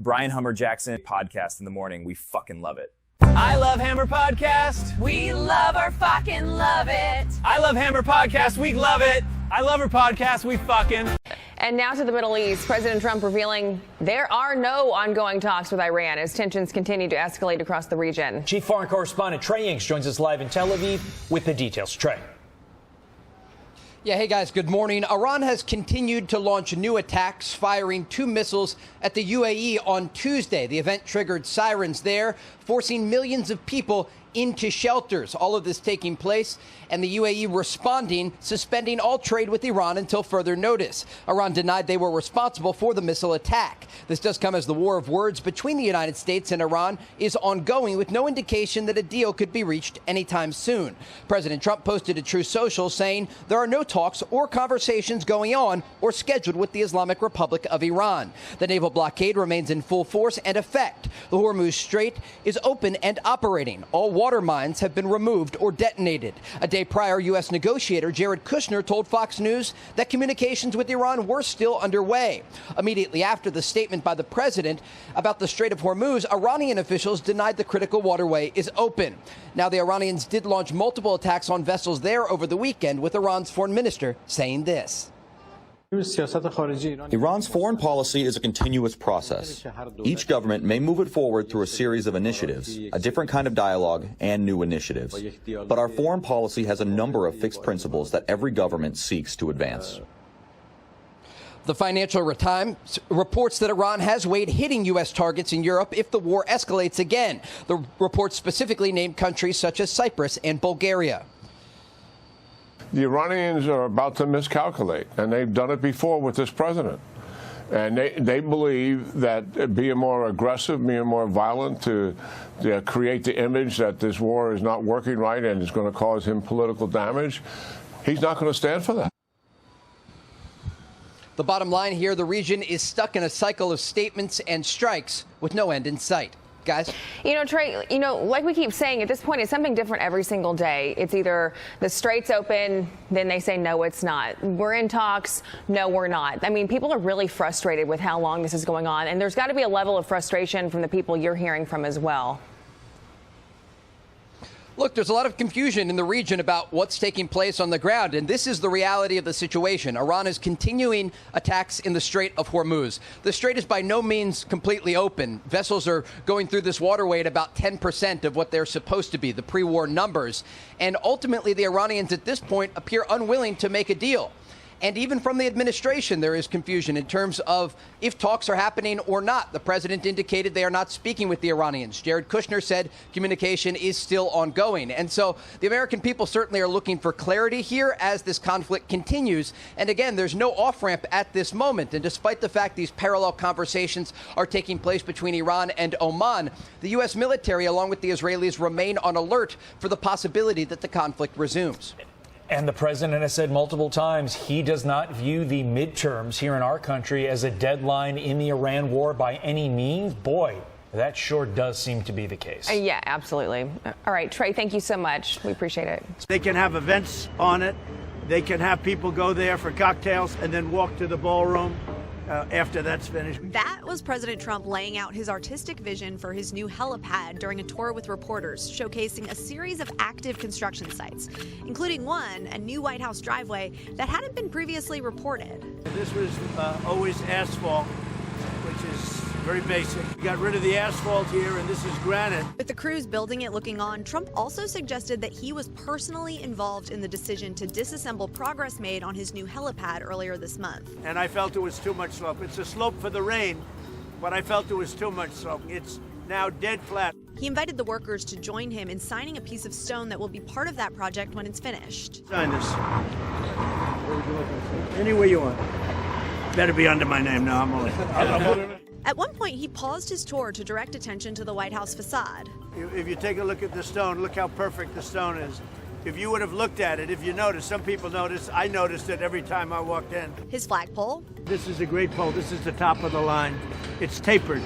Brian Hummer Jackson podcast in the morning. We fucking love it. I love Hammer Podcast. We love our fucking love it. I love Hammer Podcast. We love it. I love her podcast. We fucking. And now to the Middle East. President Trump revealing there are no ongoing talks with Iran as tensions continue to escalate across the region. Chief Foreign Correspondent Trey Yanks joins us live in Tel Aviv with the details. Trey. Yeah, hey guys, good morning. Iran has continued to launch new attacks, firing 2 missiles at the UAE on Tuesday. The event triggered sirens there, forcing millions of people into shelters. All of this taking place, and the UAE responding, suspending all trade with Iran until further notice. Iran denied they were responsible for the missile attack. This does come as the war of words between the United States and Iran is ongoing, with no indication that a deal could be reached anytime soon. President Trump posted to Truth Social saying there are no talks or conversations going on or scheduled with the Islamic Republic of Iran. The naval blockade remains in full force and effect. The Hormuz Strait is open and operating. All water mines have been removed or detonated. A day prior, U.S. negotiator Jared Kushner told Fox News that communications with Iran were still underway. Immediately after the statement by the president about the Strait of Hormuz, Iranian officials denied the critical waterway is open. Now, the Iranians did launch multiple attacks on vessels there over the weekend, with Iran's foreign minister saying this. Iran's foreign policy is a continuous process. Each government may move it forward through a series of initiatives, a different kind of dialogue, and new initiatives. But our foreign policy has a number of fixed principles that every government seeks to advance. The Financial Times reports that Iran has weighed hitting U.S. targets in Europe if the war escalates again. The report specifically named countries such as Cyprus and Bulgaria. The Iranians are about to miscalculate, and they've done it before with this president. And they believe that being more aggressive, being more violent to create the image that this war is not working right and is going to cause him political damage, he's not going to stand for that. The bottom line here, the region is stuck in a cycle of statements and strikes with no end in sight. Guys? You know, Trey, like we keep saying, at this point, it's something different every single day. It's either the strait's open, then they say, no, it's not. We're in talks. No, we're not. I mean, people are really frustrated with how long this is going on. And there's got to be a level of frustration from the people you're hearing from as well. Look, there's a lot of confusion in the region about what's taking place on the ground, and this is the reality of the situation. Iran is continuing attacks in the Strait of Hormuz. The strait is by no means completely open. Vessels are going through this waterway at about 10% of what they're supposed to be, the pre-war numbers. And ultimately, the Iranians at this point appear unwilling to make a deal. And even from the administration, there is confusion in terms of if talks are happening or not. The president indicated they are not speaking with the Iranians. Jared Kushner said communication is still ongoing. And so the American people certainly are looking for clarity here as this conflict continues. And again, there's no off-ramp at this moment. And despite the fact these parallel conversations are taking place between Iran and Oman, the U.S. military, along with the Israelis, remain on alert for the possibility that the conflict resumes. And the president has said multiple times he does not view the midterms here in our country as a deadline in the Iran war by any means. Boy, that sure does seem to be the case. Yeah, absolutely. All right, Trey, thank you so much. We appreciate it. They can have events on it. They can have people go there for cocktails and then walk to the ballroom after that's finished. That was President Trump laying out his artistic vision for his new helipad during a tour with reporters, showcasing a series of active construction sites, including one, a new White House driveway that hadn't been previously reported. This was always asphalt, which is very basic. We got rid of the asphalt here, and this is granite. With the crews building it looking on, Trump also suggested that he was personally involved in the decision to disassemble progress made on his new helipad earlier this month. And I felt it was too much slope. It's a slope for the rain, but I felt it was too much slope. It's now dead flat. He invited the workers to join him in signing a piece of stone that will be part of that project when it's finished. Sign this. Anywhere you want. Better be under my name now. I'm only. At one point, he paused his tour to direct attention to the White House facade. If you take a look at the stone, look how perfect the stone is. If you would have looked at it, if you noticed, some people noticed, I noticed it every time I walked in. His flagpole. This is a great pole. This is the top of the line. It's tapered.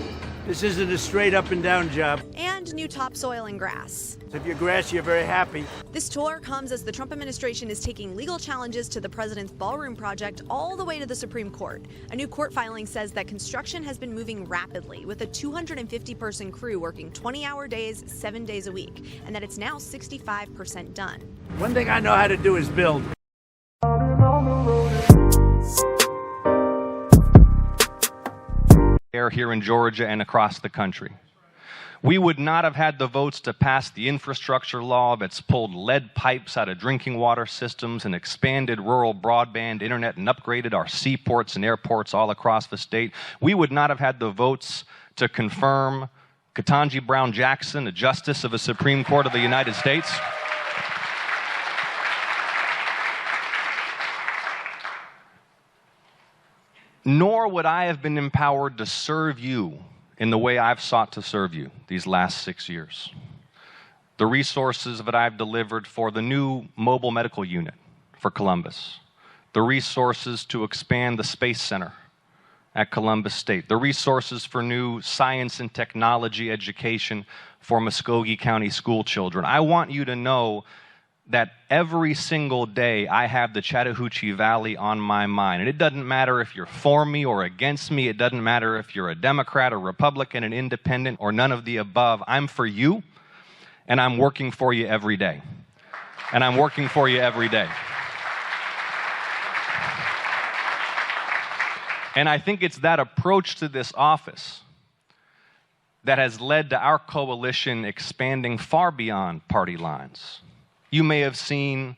This isn't a straight up and down job. And new topsoil and grass. If you're grassy, you're very happy. This tour comes as the Trump administration is taking legal challenges to the president's ballroom project all the way to the Supreme Court. A new court filing says that construction has been moving rapidly, with a 250-person crew working 20-hour days, 7 days a week, and that it's now 65% done. One thing I know how to do is build. Here in Georgia and across the country. We would not have had the votes to pass the infrastructure law that's pulled lead pipes out of drinking water systems and expanded rural broadband internet and upgraded our seaports and airports all across the state. We would not have had the votes to confirm Ketanji Brown Jackson, a justice of the Supreme Court of the United States. Nor would I have been empowered to serve you in the way I've sought to serve you these last 6 years. The resources that I've delivered for the new mobile medical unit for Columbus, the resources to expand the Space Center at Columbus State, the resources for new science and technology education for Muskogee County school children. I want you to know that every single day I have the Chattahoochee Valley on my mind. And it doesn't matter if you're for me or against me. It doesn't matter if you're a Democrat or Republican, an independent, or none of the above. I'm for you, and I'm working for you every day. And I'm working for you every day. And I think it's that approach to this office that has led to our coalition expanding far beyond party lines. You may have seen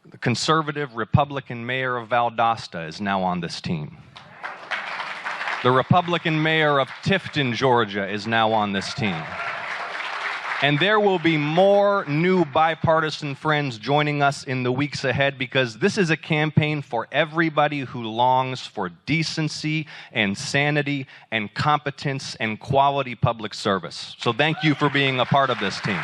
the conservative Republican mayor of Valdosta is now on this team. The Republican mayor of Tifton, Georgia is now on this team. And there will be more new bipartisan friends joining us in the weeks ahead, because this is a campaign for everybody who longs for decency and sanity and competence and quality public service. So thank you for being a part of this team.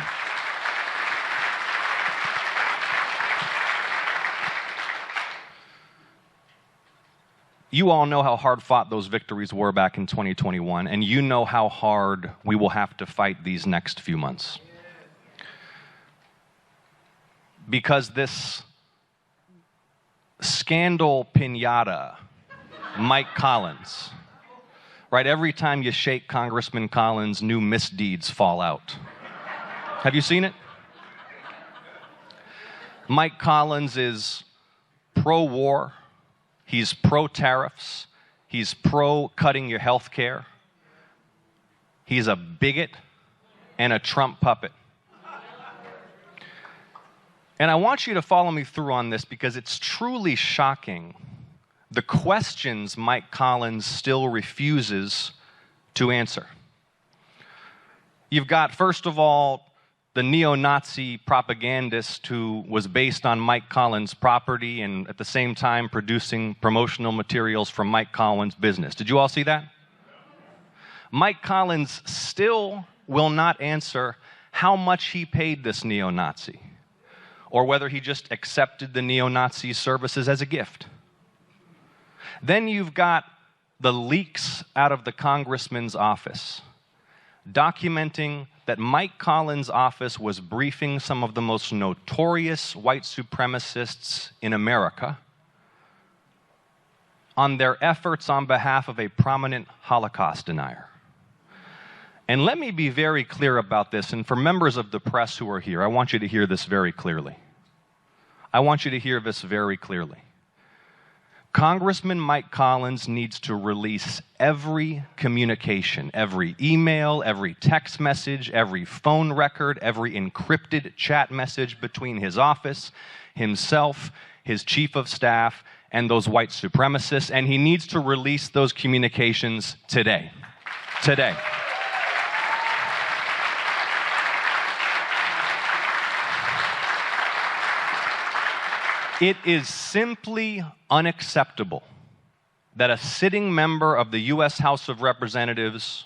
You all know how hard fought those victories were back in 2021, and you know how hard we will have to fight these next few months. Because this scandal pinata, Mike Collins, right? Every time you shake Congressman Collins, new misdeeds fall out. Have you seen it? Mike Collins is pro-war. He's pro-tariffs. He's pro-cutting your health care. He's a bigot and a Trump puppet. And I want you to follow me through on this, because it's truly shocking the questions Mike Collins still refuses to answer. You've got, first of all, the neo-Nazi propagandist who was based on Mike Collins' property and at the same time producing promotional materials for Mike Collins' business. Did you all see that? Mike Collins still will not answer how much he paid this neo-Nazi, or whether he just accepted the neo-Nazi services as a gift. Then you've got the leaks out of the congressman's office documenting that Mike Collins' office was briefing some of the most notorious white supremacists in America on their efforts on behalf of a prominent Holocaust denier. And let me be very clear about this, and for members of the press who are here, I want you to hear this very clearly. I want you to hear this very clearly. Congressman Mike Collins needs to release every communication, every email, every text message, every phone record, every encrypted chat message between his office, himself, his chief of staff, and those white supremacists, and he needs to release those communications today. Today. It is simply unacceptable that a sitting member of the U.S. House of Representatives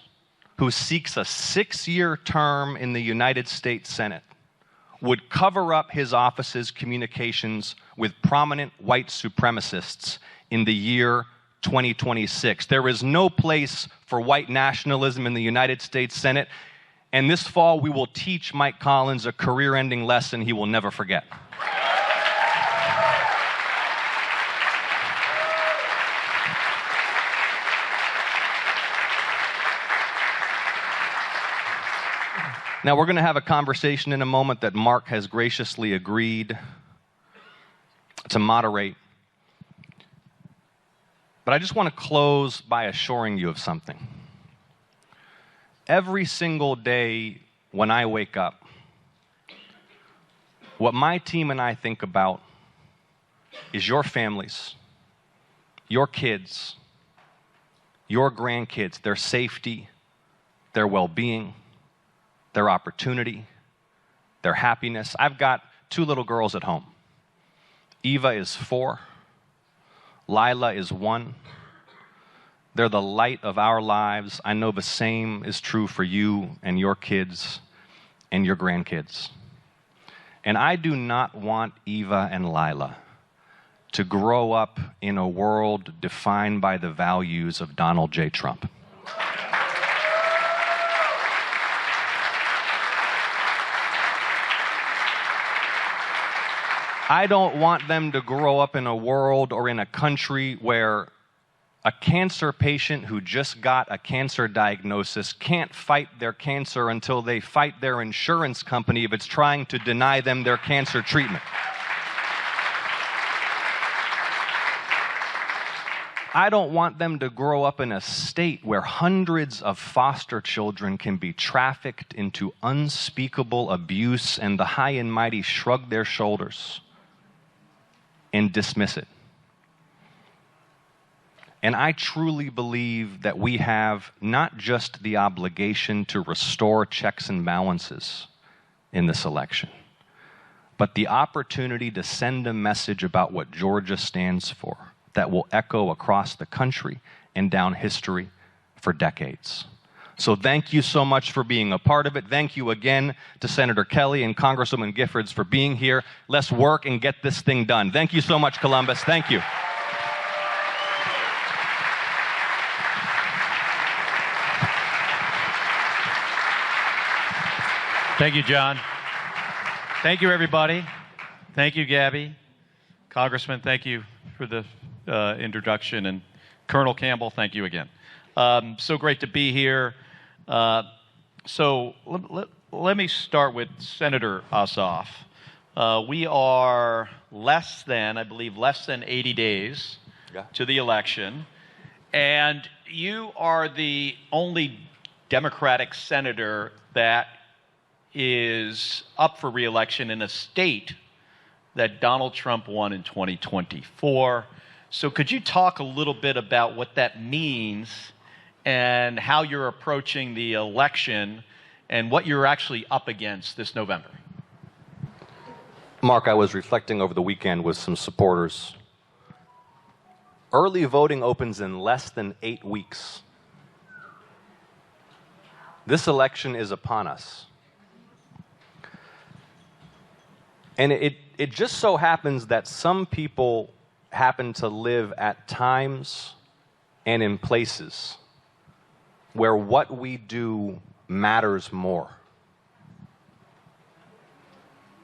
who seeks a 6-year term in the United States Senate would cover up his office's communications with prominent white supremacists in the year 2026. There is no place for white nationalism in the United States Senate. And this fall, we will teach Mike Collins a career-ending lesson he will never forget. Now, we're going to have a conversation in a moment that Mark has graciously agreed to moderate. But I just want to close by assuring you of something. Every single day when I wake up, what my team and I think about is your families, your kids, your grandkids, their safety, their well-being, their opportunity, their happiness. I've got 2 little girls at home. Eva is 4. Lila is 1. They're the light of our lives. I know the same is true for you and your kids and your grandkids. And I do not want Eva and Lila to grow up in a world defined by the values of Donald J. Trump. I don't want them to grow up in a world or in a country where a cancer patient who just got a cancer diagnosis can't fight their cancer until they fight their insurance company if it's trying to deny them their cancer treatment. I don't want them to grow up in a state where hundreds of foster children can be trafficked into unspeakable abuse and the high and mighty shrug their shoulders and dismiss it. And I truly believe that we have not just the obligation to restore checks and balances in this election, but the opportunity to send a message about what Georgia stands for that will echo across the country and down history for decades. So thank you so much for being a part of it. Thank you again to Senator Kelly and Congresswoman Giffords for being here. Let's work and get this thing done. Thank you so much, Columbus. Thank you. Thank you, John. Thank you, everybody. Thank you, Gabby. Congressman, thank you for the introduction. And Colonel Campbell, thank you again. So great to be here. So let me start with Senator Ossoff. We are less than 80 days to the election. And you are the only Democratic senator that is up for re-election in a state that Donald Trump won in 2024. So could you talk a little bit about what that means and how you're approaching the election and what you're actually up against this November? Mark, I was reflecting over the weekend with some supporters. Early voting opens in less than 8 weeks. This election is upon us. And it just so happens that some people happen to live at times and in places where what we do matters more.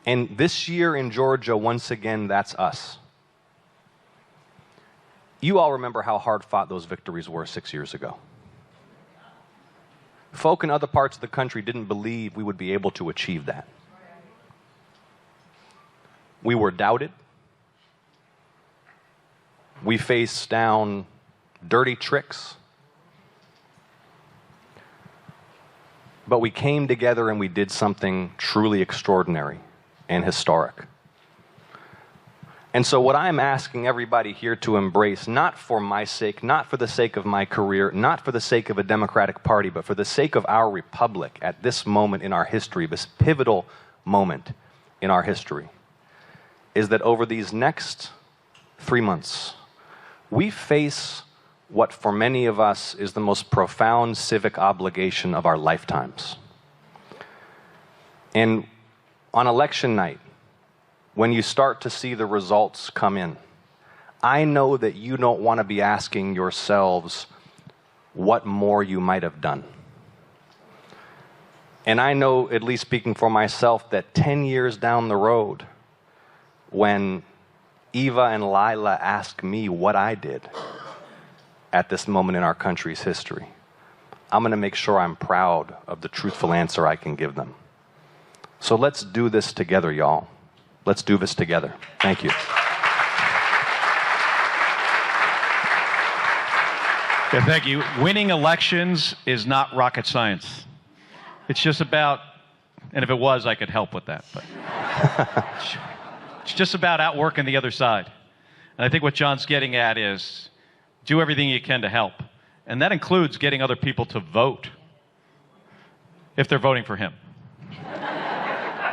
And this year in Georgia, once again, that's us. You all remember how hard fought those victories were 6 years ago. Folk in other parts of the country didn't believe we would be able to achieve that. We were doubted. We faced down dirty tricks. But we came together and we did something truly extraordinary and historic. And so what I'm asking everybody here to embrace, not for my sake, not for the sake of my career, not for the sake of a Democratic Party, but for the sake of our republic at this moment in our history, this pivotal moment in our history, is that over these next 3 months, we face what for many of us is the most profound civic obligation of our lifetimes. And on election night, when you start to see the results come in, I know that you don't want to be asking yourselves what more you might have done. And I know, at least speaking for myself, that 10 years down the road, when Eva and Lila ask me what I did at this moment in our country's history, I'm going to make sure I'm proud of the truthful answer I can give them. So let's do this together, y'all. Let's do this together. Thank you. Yeah, thank you. Winning elections is not rocket science. It's just about, and if it was, I could help with that, but it's just about outworking the other side. And I think what John's getting at is do everything you can to help. And that includes getting other people to vote if they're voting for him,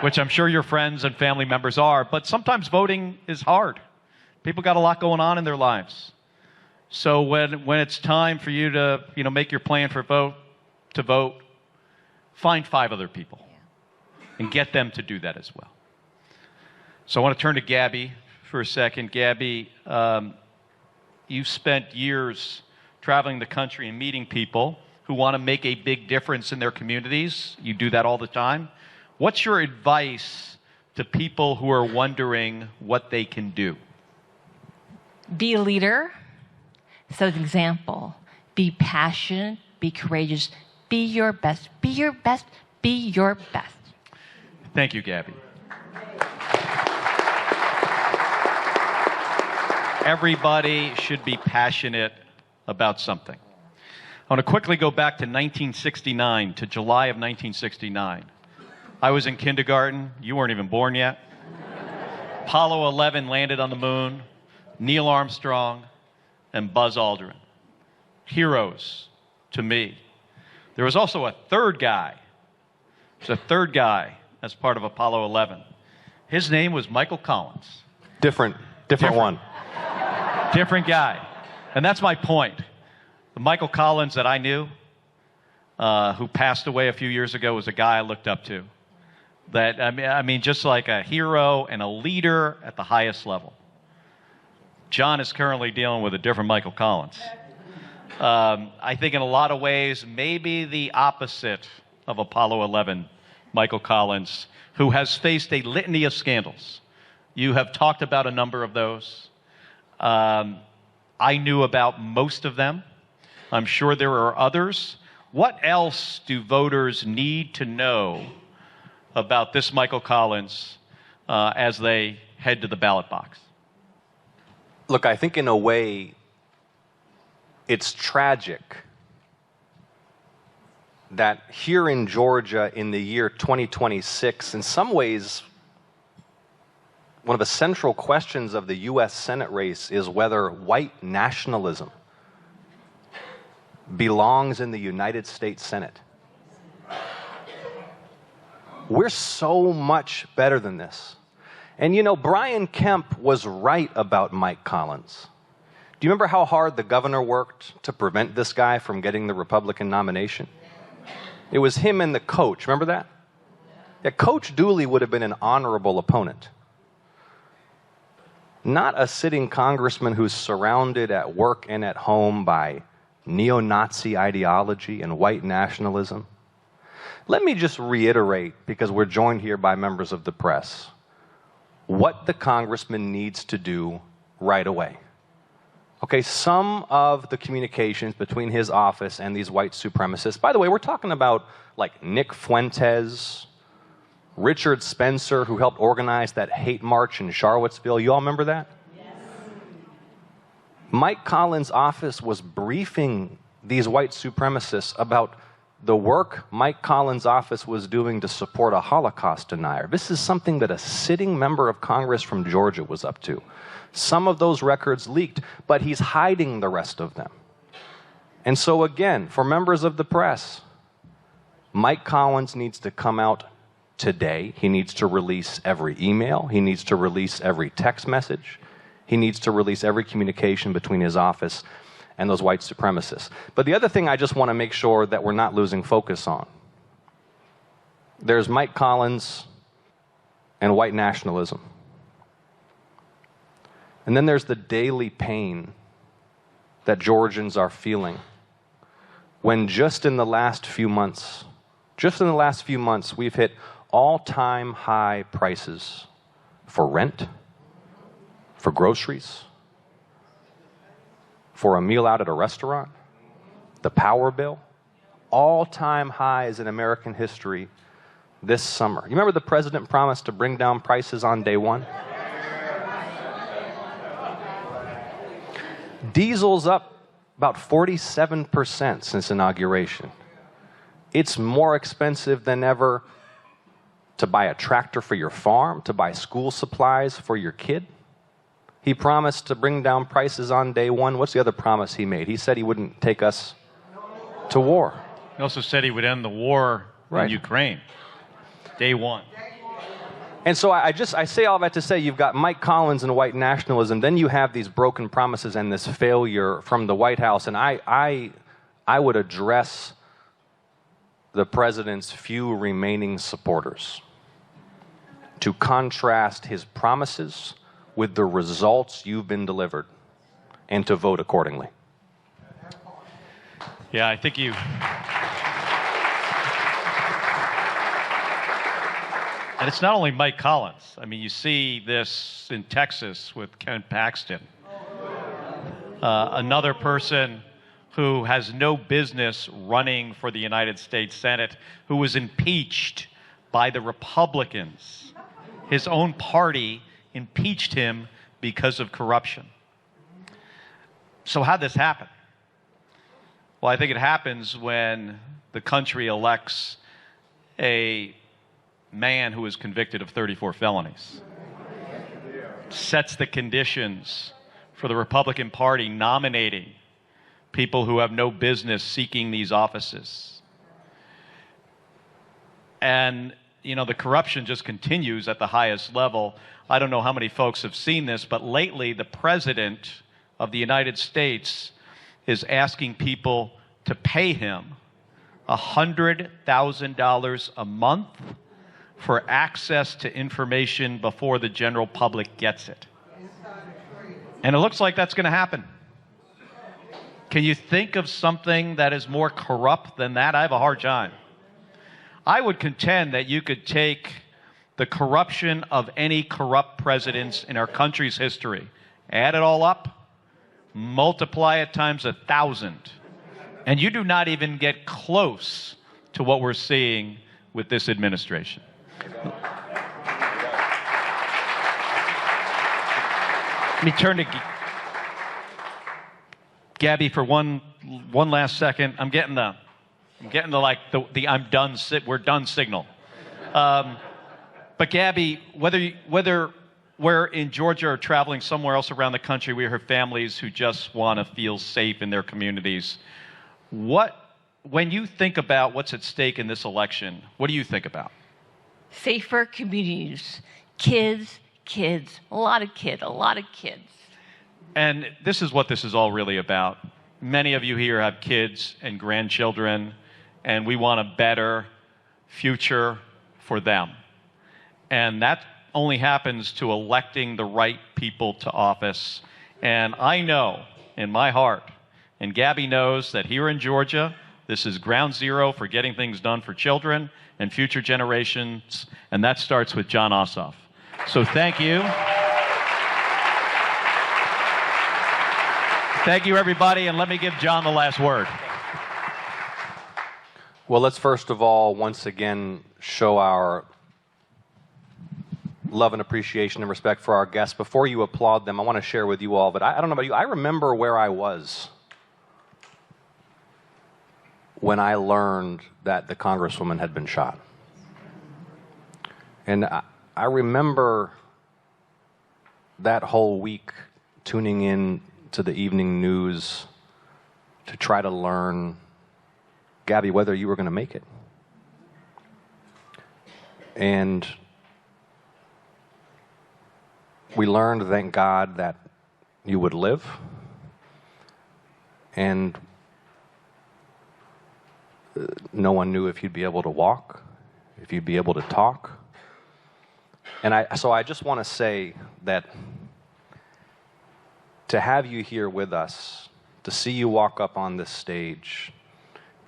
which I'm sure your friends and family members are, but sometimes voting is hard. People got a lot going on in their lives. So when it's time for you to, make your plan to vote, find 5 other people and get them to do that as well. So I want to turn to Gabby for a second. Gabby, you've spent years traveling the country and meeting people who want to make a big difference in their communities. You do that all the time. What's your advice to people who are wondering what they can do? Be a leader. Set an example. Be passionate. Be courageous. Be your best. Be your best. Be your best. Thank you, Gabby. Everybody should be passionate about something. I want to quickly go back to 1969, to July of 1969. I was in kindergarten. You weren't even born yet. Apollo 11 landed on the moon. Neil Armstrong and Buzz Aldrin. Heroes to me. There was also a third guy. There's a third guy as part of Apollo 11. His name was Michael Collins. Different one. Different guy. And that's my point. The Michael Collins that I knew, who passed away a few years ago, was a guy I looked up to. That, I mean, just like a hero and a leader at the highest level. John is currently dealing with a different Michael Collins. I think in a lot of ways, maybe the opposite of Apollo 11, Michael Collins, who has faced a litany of scandals. You have talked about a number of those. I knew about most of them. I'm sure there are others. What else do voters need to know about this Michael Collins as they head to the ballot box? Look, I think in a way, it's tragic that here in Georgia in the year 2026, in some ways, one of the central questions of the U.S. Senate race is whether white nationalism belongs in the United States Senate. We're so much better than this. And Brian Kemp was right about Mike Collins. Do you remember how hard the governor worked to prevent this guy from getting the Republican nomination? It was him and the coach. Remember that? Yeah, Coach Dooley would have been an honorable opponent. Not a sitting congressman who's surrounded at work and at home by neo-Nazi ideology and white nationalism. Let me just reiterate, because we're joined here by members of the press, what the congressman needs to do right away. Okay, some of the communications between his office and these white supremacists, by the way, we're talking about like Nick Fuentes, Richard Spencer, who helped organize that hate march in Charlottesville. You all remember that? Yes. Mike Collins' office was briefing these white supremacists about the work Mike Collins' office was doing to support a Holocaust denier. This is something that a sitting member of Congress from Georgia was up to. Some of those records leaked, but he's hiding the rest of them. And so again, for members of the press, Mike Collins needs to come out today. He needs to release every email. He needs to release every text message. He needs to release every communication between his office and those white supremacists. But the other thing I just want to make sure that we're not losing focus on. There's Mike Collins and white nationalism. And then there's the daily pain that Georgians are feeling when just in the last few months, we've hit all-time high prices for rent, for groceries, for a meal out at a restaurant, the power bill, all-time highs in American history this summer. You remember the president promised to bring down prices on day one? Diesel's up about 47% since inauguration. It's more expensive than ever to buy a tractor for your farm, to buy school supplies for your kid. He promised to bring down prices on day one. What's the other promise he made? He said he wouldn't take us to war. He also said he would end the war in Ukraine. Day one. And so I say all that to say you've got Mike Collins and white nationalism, then you have these broken promises and this failure from the White House, and I would address the president's few remaining supporters to contrast his promises with the results you've been delivered and to vote accordingly. Yeah, I think you... And it's not only Mike Collins. I mean, you see this in Texas with Ken Paxton. Another person who has no business running for the United States Senate, who was impeached by the Republicans. His own party impeached him because of corruption. So how'd this happen? Well, I think it happens when the country elects a man who is convicted of 34 felonies, sets the conditions for the Republican Party nominating people who have no business seeking these offices. And, you know, the corruption just continues at the highest level. I don't know how many folks have seen this, but lately the President of the United States is asking people to pay him $100,000 a month for access to information before the general public gets it. And it looks like that's going to happen. Can you think of something that is more corrupt than that? I have a hard time. I would contend that you could take the corruption of any corrupt presidents in our country's history, add it all up, multiply it times 1,000, and you do not even get close to what we're seeing with this administration. Let me turn to Gabby for one last second. I'm getting the I'm done. We're done signal. But Gabby, whether we're in Georgia or traveling somewhere else around the country, we have families who just want to feel safe in their communities. When you think about what's at stake in this election, what do you think about? Safer communities. Kids, a lot of kids. And this is what this is all really about. Many of you here have kids and grandchildren, and we want a better future for them. And that only happens to electing the right people to office. And I know in my heart, and Gabby knows, that here in Georgia, this is ground zero for getting things done for children and future generations, and that starts with John Ossoff. So thank you. Thank you, everybody, and let me give John the last word. Well, let's first of all, once again, show our love and appreciation and respect for our guests. Before you applaud them, I want to share with you all, but I don't know about you, I remember where I was when I learned that the Congresswoman had been shot. And I remember that whole week tuning in to the evening news to try to learn, Gabby, whether you were going to make it. And we learned, thank God, that you would live. And no one knew if you'd be able to walk, if you'd be able to talk. And so I just want to say that to have you here with us, to see you walk up on this stage,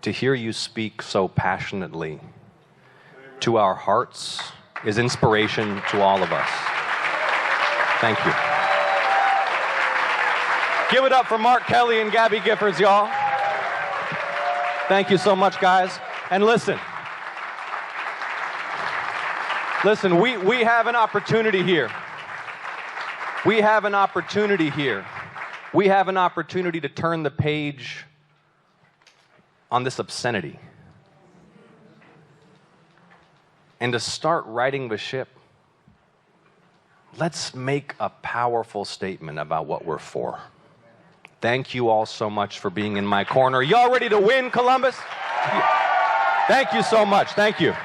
to hear you speak so passionately to our hearts is inspiration to all of us. Thank you. Give it up for Mark Kelly and Gabby Giffords, y'all. Thank you so much, guys. And listen, we have an opportunity here. We have an opportunity here. We have an opportunity to turn the page on this obscenity and to start righting the ship. Let's make a powerful statement about what we're for. Thank you all so much for being in my corner. Y'all ready to win, Columbus? Thank you so much. Thank you.